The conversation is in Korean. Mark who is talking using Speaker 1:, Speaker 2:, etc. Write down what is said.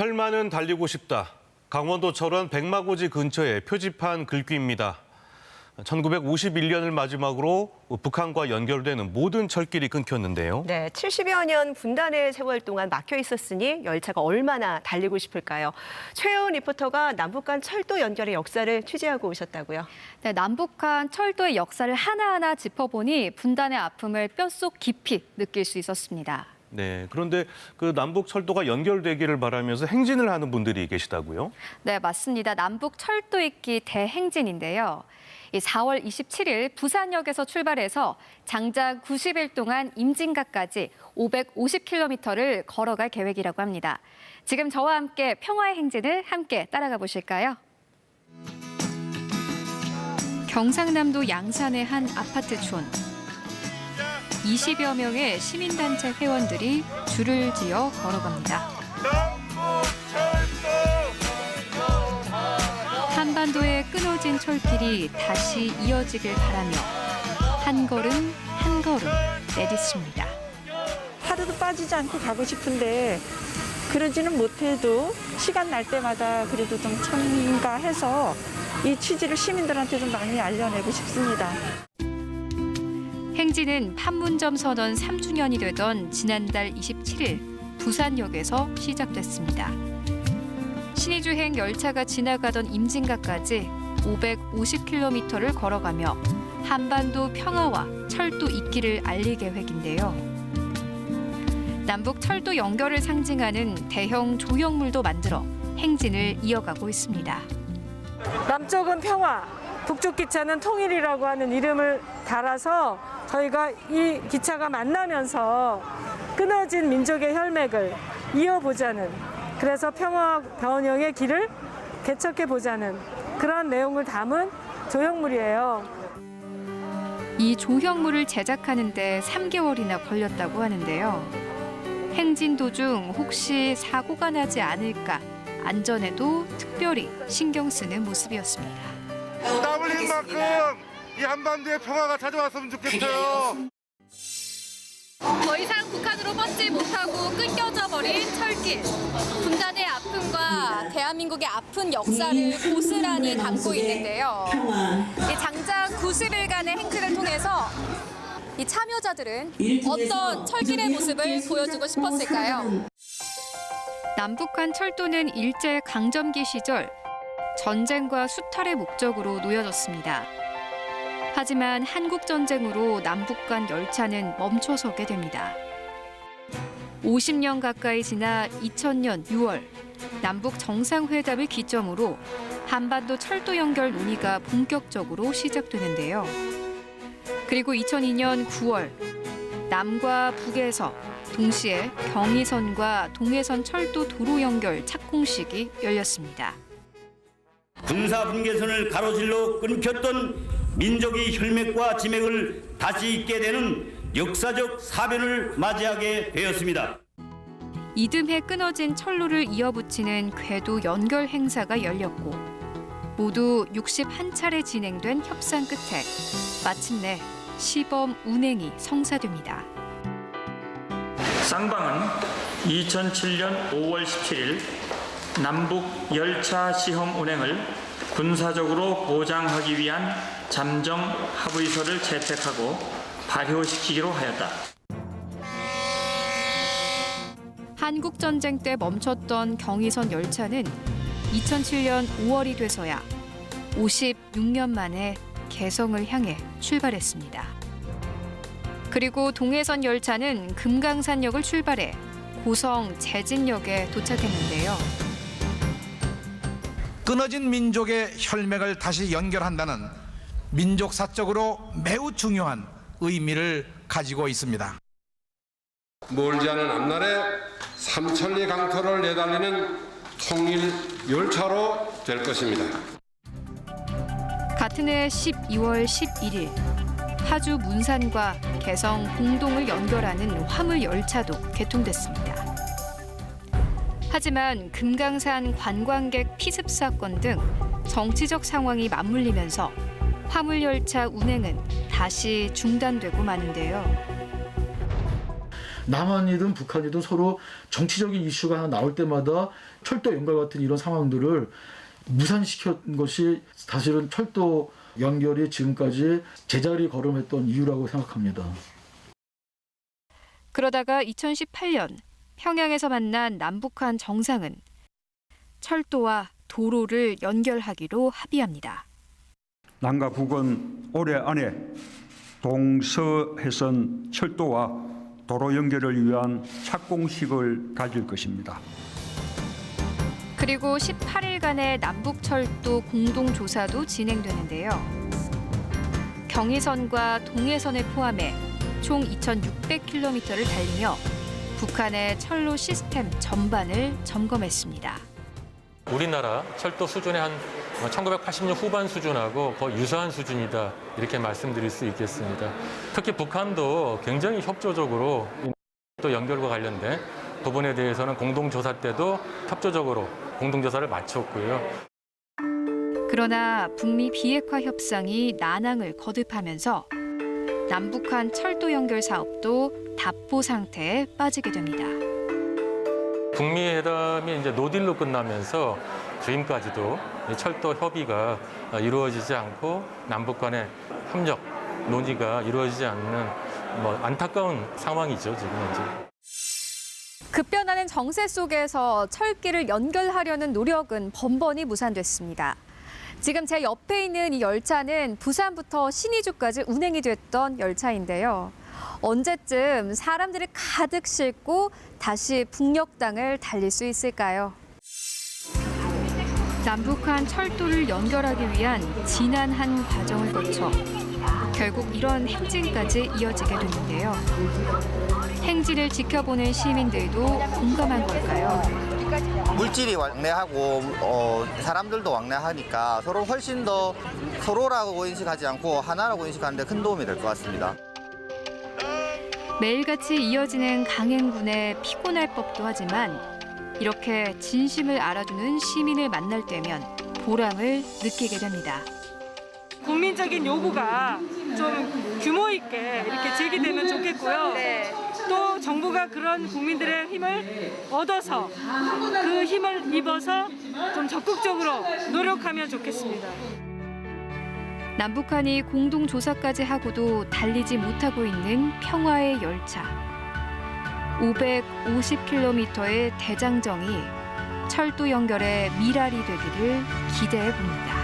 Speaker 1: 설마는 달리고 싶다. 강원도 철원 백마고지 근처에 표지판 글귀입니다. 1951년을 마지막으로 북한과 연결되는 모든 철길이 끊겼는데요.
Speaker 2: 네, 70여 년 분단의 세월 동안 막혀 있었으니 열차가 얼마나 달리고 싶을까요? 최혜원 리포터가 남북 간 철도 연결의 역사를 취재하고 오셨다고요.
Speaker 3: 네, 남북한 철도의 역사를 하나하나 짚어보니 분단의 아픔을 뼛속 깊이 느낄 수 있었습니다.
Speaker 1: 네, 그런데 그 남북 철도가 연결되기를 바라면서 행진을 하는 분들이 계시다고요?
Speaker 3: 네, 맞습니다. 남북 철도 잇기 대행진인데요. 4월 27일 부산역에서 출발해서 장장 90일 동안 임진각까지 550km를 걸어갈 계획이라고 합니다. 지금 저와 함께 평화의 행진을 함께 따라가 보실까요? 경상남도 양산의 한 아파트촌. 20여 명의 시민단체 회원들이 줄을 지어 걸어갑니다. 한반도의 끊어진 철길이 다시 이어지길 바라며 한 걸음 한 걸음 내딛습니다.
Speaker 4: 하루도 빠지지 않고 가고 싶은데 그러지는 못해도 시간 날 때마다 그래도 좀 참가해서 이 취지를 시민들한테 좀 많이 알려내고 싶습니다.
Speaker 3: 행진은 판문점 선언 3주년이 되던 지난달 27일 부산역에서 시작됐습니다. 신의주행 열차가 지나가던 임진각까지 550km를 걸어가며 한반도 평화와 철도 잇기를 알릴 계획인데요. 남북 철도 연결을 상징하는 대형 조형물도 만들어 행진을 이어가고 있습니다.
Speaker 4: 남쪽은 평화, 북쪽 기차는 통일이라고 하는 이름을 달아서 저희가 이 기차가 만나면서 끊어진 민족의 혈맥을 이어보자는, 그래서 평화 번영의 길을 개척해보자는 그런 내용을 담은 조형물이에요.
Speaker 3: 이 조형물을 제작하는 데 3개월이나 걸렸다고 하는데요. 행진 도중 혹시 사고가 나지 않을까 안전에도 특별히 신경 쓰는 모습이었습니다.
Speaker 5: 땀 흘린 만큼 이 한반도에 평화가 찾아왔으면 좋겠어요.
Speaker 3: 더 이상 북한으로 뻗지 못하고 끊겨져 버린 철길. 분단의 아픔과 대한민국의 아픈 역사를 고스란히 담고 있는데요. 이 장장 90일간의 행진을 통해서 이 참여자들은 어떤 철길의 모습을 보여주고 싶었을까요? 남북한 철도는 일제 강점기 시절 전쟁과 수탈의 목적으로 놓여졌습니다. 하지만 한국전쟁으로 남북 간 열차는 멈춰서게 됩니다. 50년 가까이 지나 2000년 6월 남북 정상회담을 기점으로 한반도 철도 연결 논의가 본격적으로 시작되는데요. 그리고 2002년 9월 남과 북에서 동시에 경의선과 동해선 철도 도로 연결 착공식이 열렸습니다.
Speaker 6: 군사 분계선을 가로질러 끊겼던 민족의 혈맥과 지맥을 다시 잇게 되는 역사적 사변을 맞이하게 되었습니다.
Speaker 3: 이듬해 끊어진 철로를 이어붙이는 궤도 연결 행사가 열렸고 모두 61차례 진행된 협상 끝에 마침내 시범 운행이 성사됩니다.
Speaker 7: 쌍방은 2007년 5월 17일 남북 열차 시험 운행을 군사적으로 보장하기 위한 잠정 합의서를 채택하고 발효시키기로 하였다.
Speaker 3: 한국전쟁 때 멈췄던 경의선 열차는 2007년 5월이 돼서야 56년 만에 개성을 향해 출발했습니다. 그리고 동해선 열차는 금강산역을 출발해 고성 제진역에 도착했는데요.
Speaker 8: 끊어진 민족의 혈맥을 다시 연결한다는 민족사적으로 매우 중요한 의미를 가지고 있습니다.
Speaker 9: 멀지 않은 앞날에 삼천리 강터를 내달리는 통일 열차로 될 것입니다.
Speaker 3: 같은 해 12월 11일 파주 문산과 개성 공동을 연결하는 화물 열차도 개통됐습니다. 하지만 금강산 관광객 피습 사건 등 정치적 상황이 맞물리면서 화물 열차 운행은 다시 중단되고 마는데요.
Speaker 10: 남한이든 북한이든 서로 정치적인 이슈가 하나 나올 때마다 철도 연결 같은 이런 상황들을 무산시킨 것이 사실은 철도 연결이 지금까지 제자리 걸음했던 이유라고 생각합니다.
Speaker 3: 그러다가 2018년 평양에서 만난 남북한 정상은 철도와 도로를 연결하기로 합의합니다.
Speaker 11: 남과 북은 올해 안에 동서해선 철도와 도로 연결을 위한 착공식을 가질 것입니다.
Speaker 3: 그리고 18일간의 남북철도 공동조사도 진행되는데요. 경의선과 동해선을 포함해 총 2,600km를 달리며 북한의 철로 시스템 전반을 점검했습니다.
Speaker 12: 우리나라 철도 수준의 한 1980년 후반 수준하고 거의 유사한 수준이다 이렇게 말씀드릴 수 있겠습니다. 특히 북한도 굉장히 협조적으로 또 연결과 관련된 부분에 대해서는 공동조사 때도 협조적으로 공동조사를 마쳤고요.
Speaker 3: 그러나 북미 비핵화 협상이 난항을 거듭하면서 남북한 철도 연결 사업도 답보 상태에 빠지게 됩니다.
Speaker 12: 북미 회담이 이제 노딜로 끝나면서 지금까지도 철도 협의가 이루어지지 않고 남북 간의 협력 논의가 이루어지지 않는 안타까운 상황이죠, 지금 현재.
Speaker 3: 급변하는 정세 속에서 철길을 연결하려는 노력은 번번이 무산됐습니다. 지금 제 옆에 있는 이 열차는 부산부터 신의주까지 운행이 됐던 열차인데요. 언제쯤 사람들을 가득 싣고 다시 북녘땅을 달릴 수 있을까요? 남북한 철도를 연결하기 위한 지난한 과정을 거쳐 결국 이런 행진까지 이어지게 됐는데요. 행진을 지켜보는 시민들도 공감한 걸까요?
Speaker 13: 물질이 왕래하고 사람들도 왕래하니까 서로 훨씬 더 서로라고 인식하지 않고 하나라고 인식하는 데 큰 도움이 될 것 같습니다.
Speaker 3: 매일같이 이어지는 강행군에 피곤할 법도 하지만 이렇게 진심을 알아주는 시민을 만날 때면 보람을 느끼게 됩니다.
Speaker 14: 국민적인 요구가 좀 규모 있게 이렇게 제기되면 좋겠고요. 또 정부가 그런 국민들의 힘을 얻어서 그 힘을 입어서 좀 적극적으로 노력하면 좋겠습니다.
Speaker 3: 남북한이 공동조사까지 하고도 달리지 못하고 있는 평화의 열차. 550km의 대장정이 철도 연결의 미랄이 되기를 기대해 봅니다.